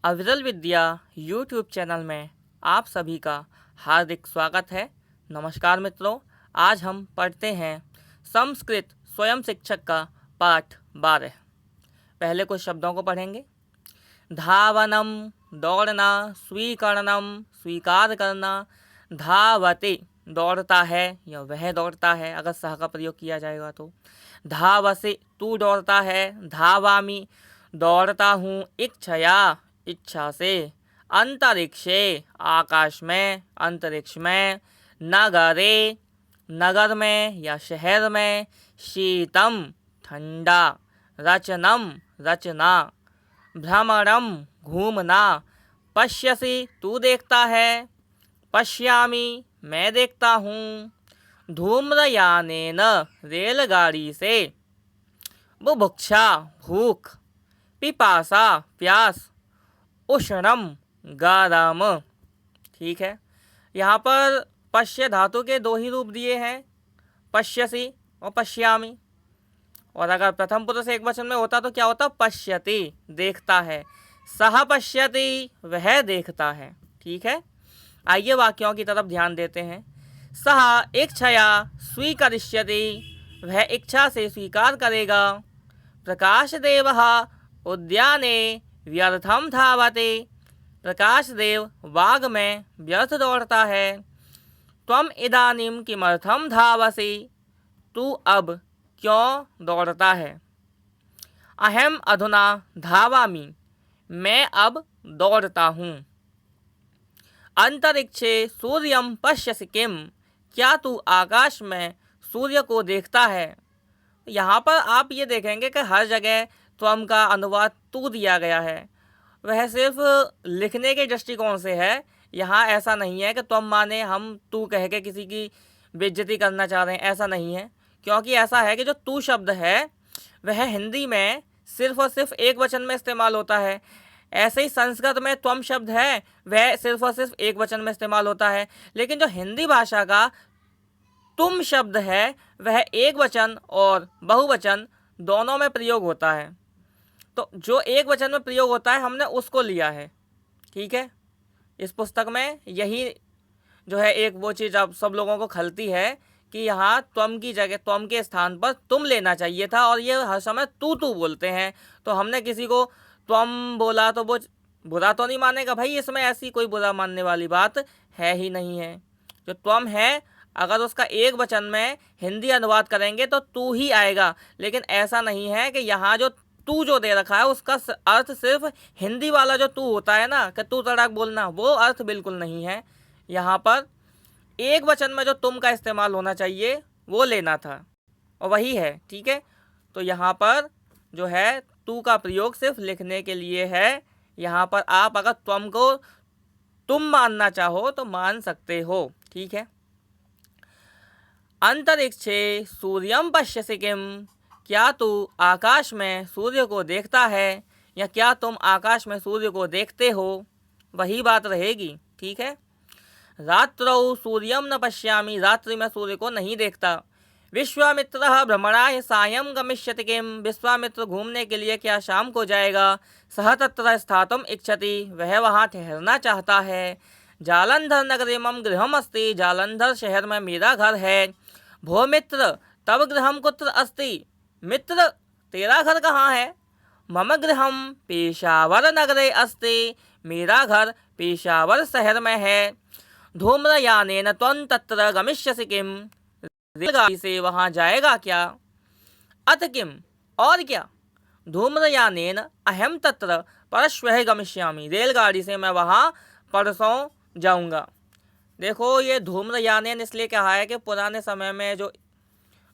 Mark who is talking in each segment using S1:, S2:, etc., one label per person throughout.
S1: अविरल विद्या YouTube channel में आप सभी का हार्दिक स्वागत है। नमस्कार मित्रों, आज हम पढ़ते हैं संस्कृत स्वयं शिक्षक का पाठ 12। पहले कुछ शब्दों को पढ़ेंगे। धावनम दौड़ना, स्वीकरणम स्वीकार करना, धावते दौड़ता है या वह दौड़ता है अगर सह का प्रयोग किया जाएगा तो। धावसे तू दौड़ता है, धावामी दौड़ता हूँ, इच्छया इच्छा से, अंतरिक्षे आकाश में अंतरिक्ष में, नगरे नगर में या शहर में, शीतम ठंडा, रचनम रचना, भ्रमणम घूमना, पश्यसि तू देखता है, पश्यामि मैं देखता हूँ, धूम्रयानेन रेलगाड़ी से, बुभुक्षा भूख, पिपासा प्यास, उष्णम गरम। ठीक है, यहाँ पर पश्य धातु के दो ही रूप दिए हैं, पश्यसि और पश्यामि। और अगर प्रथम पुरुष एक वचन में होता तो क्या होता? पश्यति देखता है, सह पश्यति वह देखता है। ठीक है, आइए वाक्यों की तरफ ध्यान देते हैं। सह इच्छया स्वीकरिष्यति वह इच्छा से स्वीकार करेगा। प्रकाश देवः उद्याने व्यर्थम धावते प्रकाश देव बाग में व्यर्थ दौड़ता है। त्वम इदानीं किमर्थम धावसि तू अब क्यों दौड़ता है। अहम अधुना धावामि मैं अब दौड़ता हूँ। अंतरिक्षे सूर्यम पश्यसि किम क्या तू आकाश में सूर्य को देखता है। यहाँ पर आप ये देखेंगे कि हर जगह त्वम का अनुवाद तू दिया गया है। वह सिर्फ लिखने के दृष्टिकोण से है। यहाँ ऐसा नहीं है कि त्वम माने हम तू कह के किसी की बेइज्जती करना चाह रहे हैं, ऐसा नहीं है। क्योंकि ऐसा है कि जो तू शब्द है वह हिंदी में सिर्फ और सिर्फ एक वचन में इस्तेमाल होता है। ऐसे ही संस्कृत में त्वम शब्द है वह सिर्फ और सिर्फ एक वचन में इस्तेमाल होता है। लेकिन जो हिंदी भाषा का तुम शब्द है वह एक वचन और बहुवचन दोनों में प्रयोग होता है। तो जो एक वचन में प्रयोग होता है हमने उसको लिया है। ठीक है, इस पुस्तक में यही जो है एक वो चीज़ अब सब लोगों को खलती है कि यहाँ त्वम की जगह त्वम के स्थान पर तुम लेना चाहिए था और ये हर समय तू बोलते हैं। तो हमने किसी को त्वम बोला तो वो बुरा तो नहीं मानेगा भाई, इसमें ऐसी कोई बुरा मानने वाली बात है ही नहीं है। जो त्वम है अगर उसका एक वचन में हिंदी अनुवाद करेंगे तो तू ही आएगा। लेकिन ऐसा नहीं है कि यहाँ जो तू जो दे रखा है उसका अर्थ सिर्फ हिंदी वाला जो तू होता है ना कि तू तड़ाक बोलना, वो अर्थ बिल्कुल नहीं है। यहाँ पर एक वचन में जो तुम का इस्तेमाल होना चाहिए वो लेना था और वही है। ठीक है, तो यहाँ पर जो है तू का प्रयोग सिर्फ लिखने के लिए है। यहाँ पर आप अगर त्वम को तुम मानना चाहो तो मान सकते हो। ठीक है, अंतरिक्षे सूर्यम पश्यसि किम क्या तू आकाश में सूर्य को देखता है या क्या तुम आकाश में सूर्य को देखते हो, वही बात रहेगी। ठीक है, रात्रौ सूर्यम न पश्यामि रात्रि में सूर्य को नहीं देखता। विश्वामित्रः भ्रमणाय सायं गमिष्यति किम विश्वामित्र घूमने के लिए क्या शाम को जाएगा। सह तत्र स्थातुम इच्छति वह वहाँ ठहरना चाहता है। जालंधर नगरे मम गृहम अस्ति जालंधर शहर में मेरा घर है। भो मित्र तव गृहम कुत्र अस्ति मित्र तेरा घर कहाँ है। मम गृहम पेशावर नगरे अस्ति मेरा घर पेशावर शहर में है। धूम्रयानेन त्वं तत्र गमिष्यसि किम रेलगाड़ी से वहाँ जाएगा क्या। अथ किम और क्या। धूम्रयानेन अहम तत्र परश्वः गमिष्यामि रेलगाड़ी से मैं वहाँ परसों जाऊँगा। देखो ये धूम्रयानेन इसलिए कहा है कि पुराने समय में जो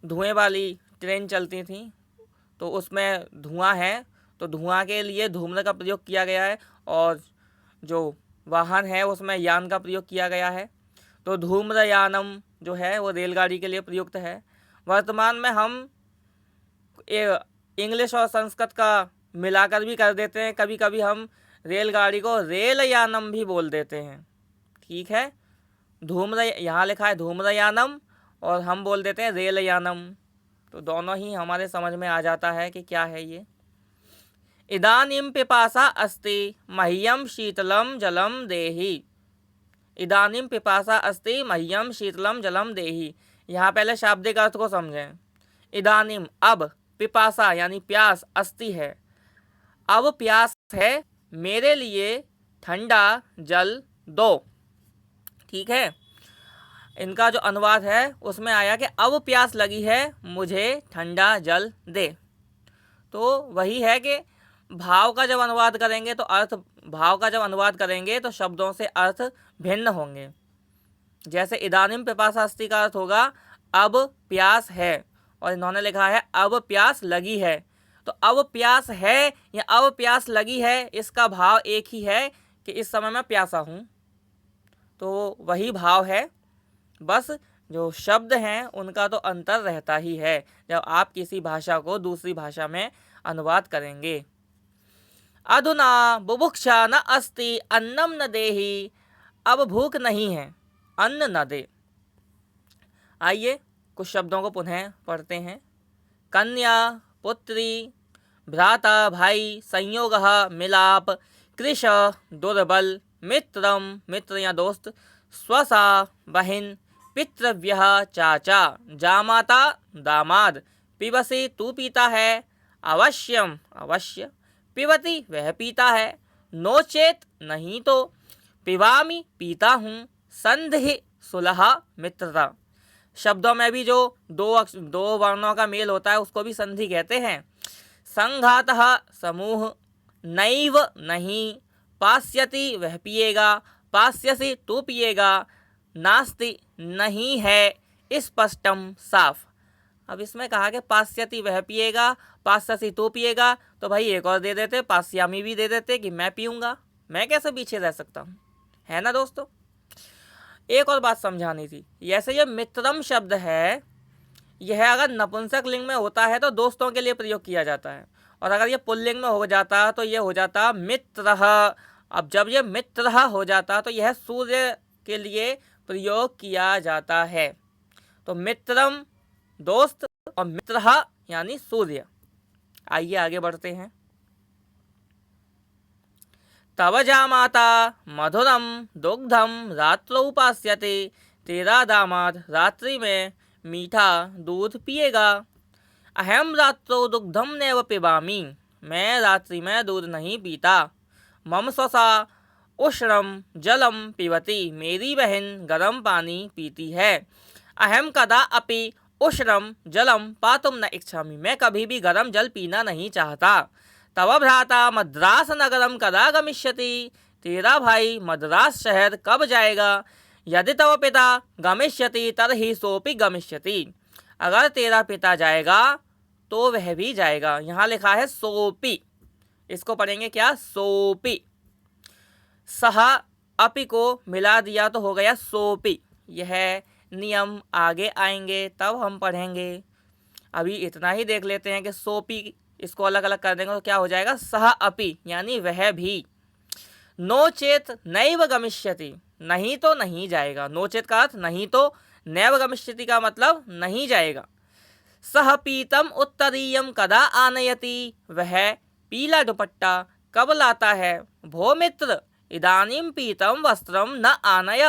S1: धुएं वाली ट्रेन चलती थी तो उसमें धुआं है तो धुआं के लिए धूम्र का प्रयोग किया गया है और जो वाहन है उसमें यान का प्रयोग किया गया है। तो धूम्रयानम जो है वो रेलगाड़ी के लिए प्रयुक्त है। वर्तमान में हम इंग्लिश और संस्कृत का मिलाकर भी कर देते हैं। कभी कभी हम रेलगाड़ी को रेलयानम भी बोल देते हैं। ठीक है, धूम्र यहाँ लिखा है धूम्रयानम और हम बोल देते हैं रेलयानम। तो दोनों ही हमारे समझ में आ जाता है कि क्या है ये। इदानीं पिपासा अस्ति मह्यं शीतलं जलं देहि। इदानीं पिपासा अस्ति मह्यम शीतलम जलम देहि। यहाँ पहले शाब्दिक अर्थ को समझें। इदानीं अब, पिपासा यानी प्यास, अस्ति है, अब प्यास है, मेरे लिए ठंडा जल दो। ठीक है, इनका जो अनुवाद है उसमें आया कि अब प्यास लगी है, मुझे ठंडा जल दे। तो वही है कि भाव का जब अनुवाद करेंगे तो अर्थ, भाव का जब अनुवाद करेंगे तो शब्दों से अर्थ भिन्न होंगे। जैसे इदानीम पिपासा अस्ति का अर्थ होगा अब प्यास है, और इन्होंने लिखा है अब प्यास लगी है। तो अब प्यास है या अब प्यास लगी है, इसका भाव एक ही है कि इस समय मैं प्यासा हूँ। तो वही भाव है, बस जो शब्द हैं उनका तो अंतर रहता ही है जब आप किसी भाषा को दूसरी भाषा में अनुवाद करेंगे। अधुना बुभुक्षा न अस्ति अन्नम न देहि, अब भूख नहीं है, अन्न न दे। आइए कुछ शब्दों को पुनः पढ़ते हैं। कन्या, पुत्री, भ्राता, भाई, संयोगः मिलाप, कृश दुर्बल, मित्रम मित्र या दोस्त, स्वसा बहन, पितृव्यः चाचा, जामाता दामाद, पिबसी तू पीता है, अवश्यम अवश्य, पिबती वह पीता है, नोचेत नहीं तो, पिबामी पीता हूँ, संधि सुलह मित्रता। शब्दों में भी जो दो वर्णों का मेल होता है उसको भी संधि कहते हैं। संघातः समूह, नैव नहीं, पास्यति वह पिएगा, पास्यसि तू पिएगा, नास्ति नहीं है, स्पष्टम साफ। अब इसमें कहा कि पास्यति वह पिएगा, पास्यसि तू पिएगा, तो भाई एक और दे देते, पास्यामी भी दे देते कि मैं पीऊँगा, मैं कैसे पीछे रह सकता हूँ, है ना दोस्तों। एक और बात समझानी थी। जैसे ये मित्रम शब्द है, यह अगर नपुंसक लिंग में होता है तो दोस्तों के लिए प्रयोग किया जाता है, और अगर ये पुल्लिंग में हो जाता तो ये हो जाता मित्रः। अब जब ये मित्रः हो जाता तो यह सूर्य के लिए प्रयोग किया जाता है। तो मित्रम दोस्त और मित्रः यानी सूर्य। आइए आगे बढ़ते हैं। तव जामाता मधुरम दुग्धम रात्रौ पास्यते, तेरा दामाद रात्रि में मीठा दूध पिएगा। अहम रात्रौ दुग्धम नैव पिबामी, मैं रात्रि में दूध नहीं पीता। मम स्वसा उष्णम जलम पिबती, मेरी बहन गर्म पानी पीती है। अहम कदा अपि उष्णम जलम पातुम न इच्छामि, मैं कभी भी गर्म जल पीना नहीं चाहता। तव भ्राता मद्रास नगरम कदा गमिष्यति, तेरा भाई मद्रास शहर कब जाएगा। यदि तव पिता गमिष्यति तर्हि सोपि गमिष्यति, अगर तेरा पिता जाएगा तो वह भी जाएगा। यहाँ लिखा है सोपि, इसको पढ़ेंगे क्या, सोपि। सह अपि को मिला दिया तो हो गया सोपि। यह नियम आगे आएंगे तब हम पढ़ेंगे, अभी इतना ही देख लेते हैं कि सोपि इसको अलग अलग कर देंगे तो क्या हो जाएगा, सह अपि यानी वह भी। नोचेत नैव गमिष्यति, नहीं तो नहीं जाएगा। नोचेत का अर्थ नहीं तो, नैव गमिष्यति का मतलब नहीं जाएगा। सह पीतम उत्तरीयम कदा आनयति, वह पीला दुपट्टा कब लाता है। भो मित्र इदानीं पीतम वस्त्रम न आनय,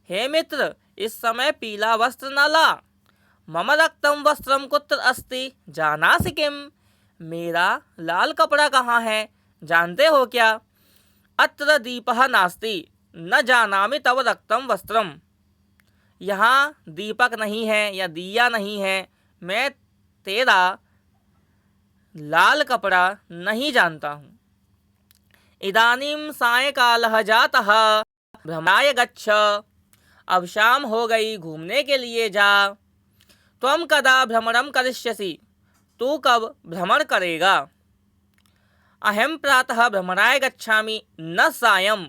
S1: हे मित्र इस समय पीला वस्त्र न ला। मम रक्तम वस्त्रम कुत्र अस्ति जानासि किम, मेरा लाल कपड़ा कहाँ है जानते हो क्या। अत्र दीपः नास्ति न जानामि तव रक्तम वस्त्रम, यहाँ दीपक नहीं है या दिया नहीं है, मैं तेरा लाल कपड़ा नहीं जानता हूँ। इदानीं सायंकालः जातः भ्रमणाय गच्छ, अब शाम हो गई घूमने के लिए जा। त्वं कदा भ्रमणं करिष्यसि, तू कब भ्रमण करेगा। अहम प्रातः भ्रमणाय गच्छामि न सायं,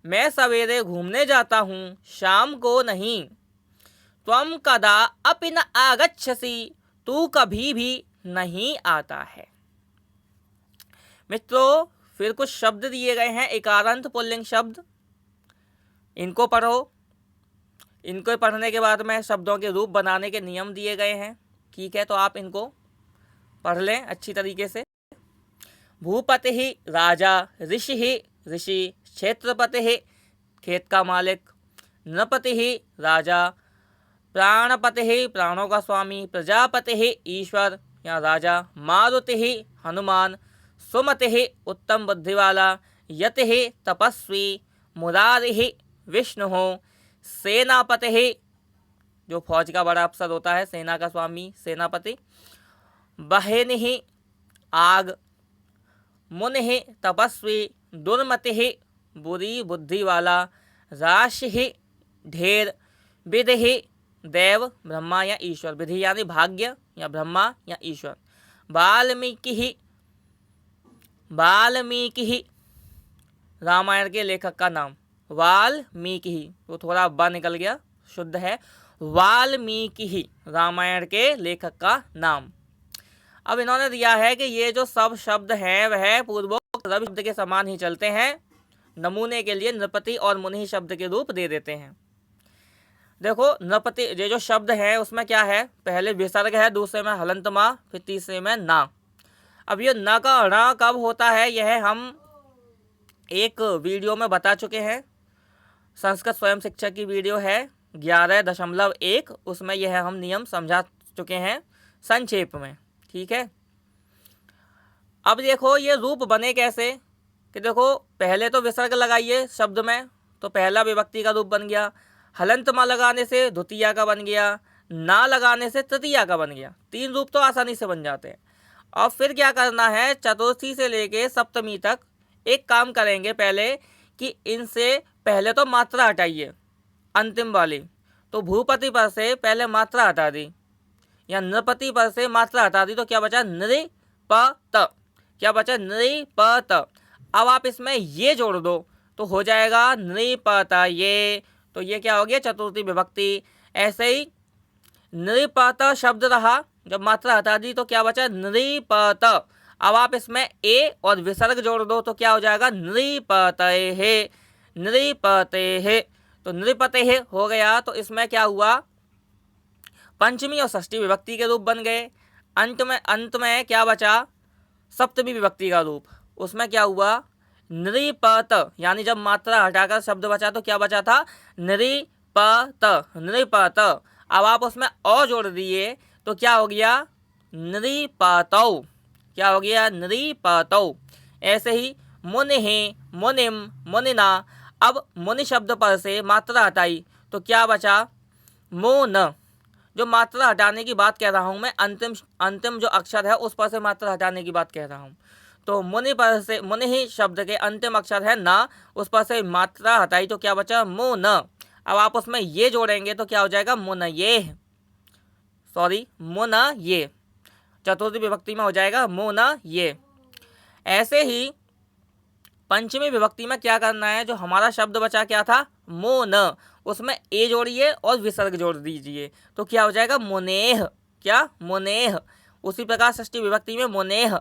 S1: मैं सवेरे घूमने जाता हूँ शाम को नहीं। त्वं कदा अपि न आगच्छसि, तू कभी भी नहीं आता है। मित्रों फिर कुछ शब्द दिए गए हैं, एकारांत पुल्लिंग शब्द, इनको पढ़ो। इनको पढ़ने के बाद में शब्दों के रूप बनाने के नियम दिए गए हैं, ठीक है, तो आप इनको पढ़ लें अच्छी तरीके से। भूपतिः राजा, ऋषिः ऋषि, क्षेत्रपतिः खेत का मालिक, नृपतिः राजा, प्राणपतिः प्राणों का स्वामी, प्रजापतिः ईश्वर या राजा, मारुतिः हनुमान, सुमतिः उत्तम बुद्धि वाला, यतिः तपस्वी, मुरारिः विष्णु, सेनापतिः जो फौज का बड़ा अफसर होता है, सेना का स्वामी सेनापति, बहेनिः आग, मुनिः तपस्वी, दुर्मतिः बुरी बुद्धि वाला, राशिः ढेर, विधिः देव ब्रह्मा या ईश्वर, विधि यानी भाग्य या ब्रह्मा या ईश्वर, वाल्मीकि रामायण के लेखक का नाम, वाल्मीकि वो थोड़ा ब निकल गया, शुद्ध है वाल्मीकि रामायण के लेखक का नाम। अब इन्होंने दिया है कि ये जो सब शब्द हैं वह पूर्वोक्त रवि शब्द के समान ही चलते हैं। नमूने के लिए नृपति और मुनि शब्द के रूप दे देते हैं। देखो नृपति ये जो शब्द है उसमें क्या है, पहले विसर्ग है, दूसरे में हलंत मा, फिर तीसरे में ना। अब ये न का ण कब होता है यह हम एक वीडियो में बता चुके हैं। संस्कृत स्वयं शिक्षक की वीडियो है 11.1, उसमें यह हम नियम समझा चुके हैं संक्षेप में। ठीक है, अब देखो ये रूप बने कैसे कि देखो पहले तो विसर्ग लगाइए शब्द में तो पहला विभक्ति का रूप बन गया, हलंत मा लगाने से द्वितीया का बन गया, ना लगाने से तृतीया का बन गया। 3 रूप तो आसानी से बन जाते हैं। और फिर क्या करना है, चतुर्थी से लेके सप्तमी तक एक काम करेंगे पहले कि इनसे पहले तो मात्रा हटाइए अंतिम वाली। तो भूपति पर से पहले मात्रा हटा दी या नृपति पर से मात्रा हटा दी तो क्या बचा नृपत, क्या बचा नृपत। अब आप इसमें ये जोड़ दो तो हो जाएगा नृपत ये, तो ये क्या हो गया चतुर्थी विभक्ति। ऐसे ही नृपत शब्द रहा, जब मात्रा हटा दी तो क्या बचा नृपत। अब आप इसमें ए और विसर्ग जोड़ दो तो क्या हो जाएगा नृपतेः, नृपतेः। तो नृपतेः हो गया, तो इसमें क्या हुआ पंचमी और षष्ठी विभक्ति के रूप बन गए। अंत में क्या बचा सप्तमी विभक्ति का रूप, उसमें क्या हुआ नृपत, यानी जब मात्रा हटाकर शब्द बचा तो क्या बचा था नृपत, नृपत। अब आप उसमें अ जोड़ दिए तो क्या हो गया नृपतौ, क्या हो गया नृपतौ। ऐसे ही मुनिः मुनिम मुनिना, अब मुनि शब्द पर से मात्रा हटाई तो क्या बचा मुन। जो मात्रा हटाने की बात कह रहा हूँ मैं, अंतिम जो अक्षर है उस पर से मात्रा हटाने की बात कह रहा हूँ। तो मुनि पर से, मुनि ही शब्द के अंतिम अक्षर है ना, उस पर से मात्रा हटाई तो क्या बचा मुन। अब आप उसमें ये जोड़ेंगे तो क्या हो जाएगा मुनये, सॉरी मुनये, चतुर्थी विभक्ति में हो जाएगा मुनये। ऐसे ही पंचमी विभक्ति में क्या करना है, जो हमारा शब्द बचा क्या था मुन, उसमें ए जोड़िए और विसर्ग जोड़ दीजिए तो क्या हो जाएगा मुनेह, क्या मुनेह। उसी प्रकार षष्ठी विभक्ति में मुनेह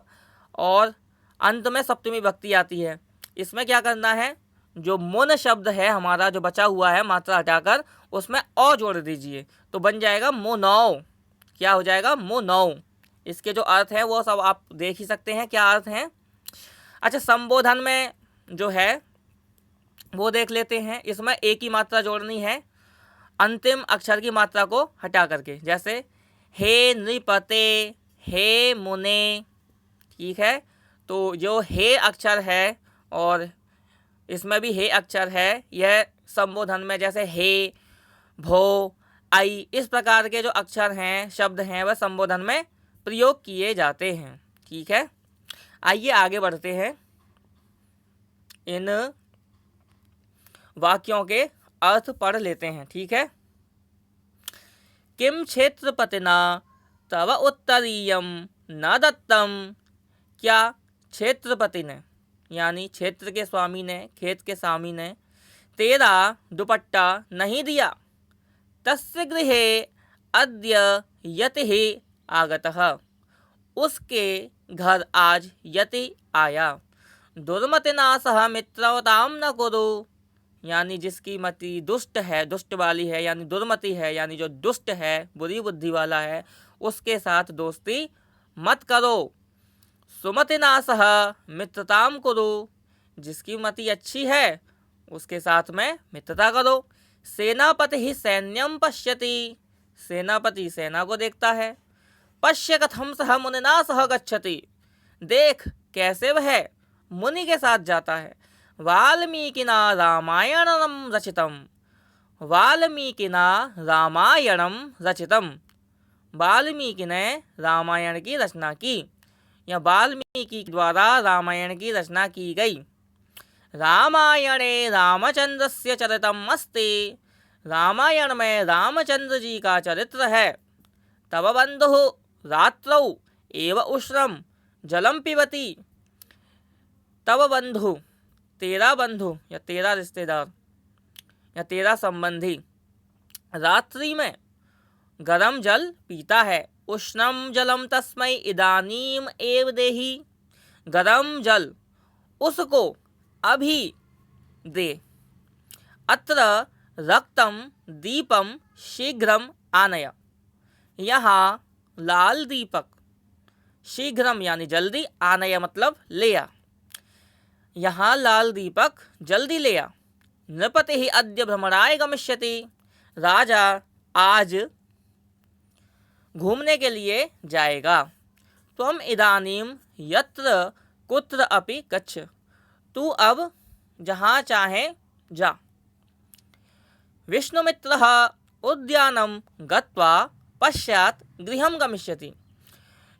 S1: और अंत में सप्तमी विभक्ति आती है। इसमें क्या करना है, जो मुन शब्द है हमारा जो बचा हुआ है मात्रा हटाकर उसमें अ जोड़ दीजिए तो बन जाएगा मुनौ, क्या हो जाएगा मुनौ। इसके जो अर्थ है वो सब आप देख ही सकते हैं क्या अर्थ हैं। अच्छा, संबोधन में जो है वो देख लेते हैं। इसमें एक ही मात्रा जोड़नी है अंतिम अक्षर की मात्रा को हटा करके, जैसे हे नृपते, हे मुने। ठीक है, तो जो हे अक्षर है और इसमें भी हे अक्षर है, यह संबोधन में जैसे हे, भो, आई, इस प्रकार के जो अक्षर हैं शब्द हैं वह संबोधन में प्रयोग किए जाते हैं। ठीक है, आइए आगे बढ़ते हैं, इन वाक्यों के अर्थ पढ़ लेते हैं। ठीक है, किम क्षेत्रपतिना तव उत्तरीयम न दत्तम, क्या क्षेत्रपति ने यानी क्षेत्र के स्वामी ने, खेत के स्वामी ने तेरा दुपट्टा नहीं दिया। तस्य गृहे अद्य यतिः आगतः, उसके घर आज यति आया। दुर्मतिना सह मित्रवतां न कुरु, यानी जिसकी मति दुष्ट है, दुष्ट वाली है, यानी दुर्मति है, यानी जो दुष्ट है, बुरी बुद्धि वाला है, उसके साथ दोस्ती मत करो। सुमतिनासः मित्रताम कुरु, जिसकी मति अच्छी है उसके साथ में मित्रता करो। सेनापति ही सैन्यम पश्यति, सेनापति सेना को देखता है। पश्य कथम सह मुनिना सह गच्छति, देख कैसे वह मुनि के साथ जाता है। वाल्मीकिना रामायणम रचितम, वाल्मीकिना रामायणम रचितम, वाल्मीकि ने रामायण की रचना की या वाल्मीकि द्वारा रामायण की रचना की गई। रामायणे रामचंद्रस्य चरितम् अस्ति, रामायण में रामचंद्र जी का चरित्र है। तव बंधु रात्रौ एव उष्णम जलम पिबति, तव बंधु तेरा बंधु या तेरा रिश्तेदार या तेरा संबंधी रात्रि में गरम जल पीता है। उष्णम जलम तस्मै इदानीम एव देहि, गरम जल उसको अभी दे। अत्र रक्तम दीपम शीघ्रम आनय, यहाँ लाल दीपक, शीघ्रम यानी जल्दी, आनय मतलब ले आ, यहाँ लाल दीपक जल्दी ले आ। नृपति ही अद्य भ्रमणाय गमिष्यति, राजा आज घूमने के लिए जाएगा। त्वम इदानीम यत्र कुत्र अपि गच्छ, तू अब जहाँ चाहे जा। विष्णुमित्रः उद्यानं गत्वा पश्चात गृहं गमिष्यति,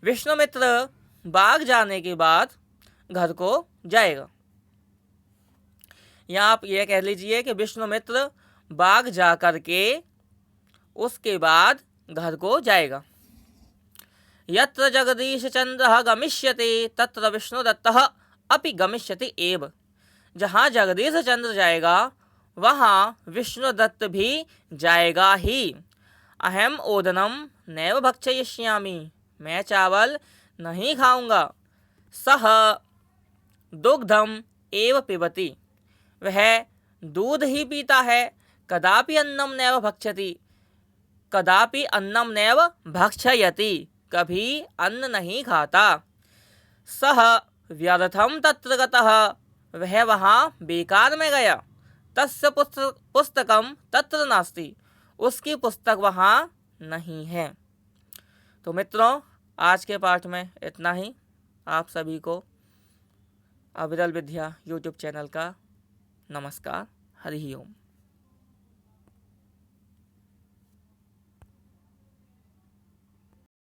S1: विष्णुमित्र बाग जाने के बाद घर को जाएगा। या आप ये कह लीजिए कि विष्णुमित्र बाग जा कर के उसके बाद घर को जाएगा। यत्र जगदीश चंद्र गमिष्यति तत्र विष्णुदत्तः अपि गमिष्यति एव, जहाँ जगदीश चंद्र जाएगा वहाँ विष्णुदत्त भी जाएगा ही। अहम ओदनम नैव भक्षयिष्यामि, मैं चावल नहीं खाऊंगा। सह दुग्धम एव पिबति, वह दूध ही पीता है। कदापि अन्नम नैव भक्षति, कदापि अन्नम नैव भक्षयति, कभी अन्न नहीं खाता। सह व्यर्थम तत्र गतः, वह वहाँ बेकार में गया। तस्य पुस्तकम तत्र नास्ति, उसकी पुस्तक वहाँ नहीं है। तो मित्रों, आज के पाठ में इतना ही। आप सभी को अविरल विद्या यूट्यूब चैनल का नमस्कार। हरि ओम।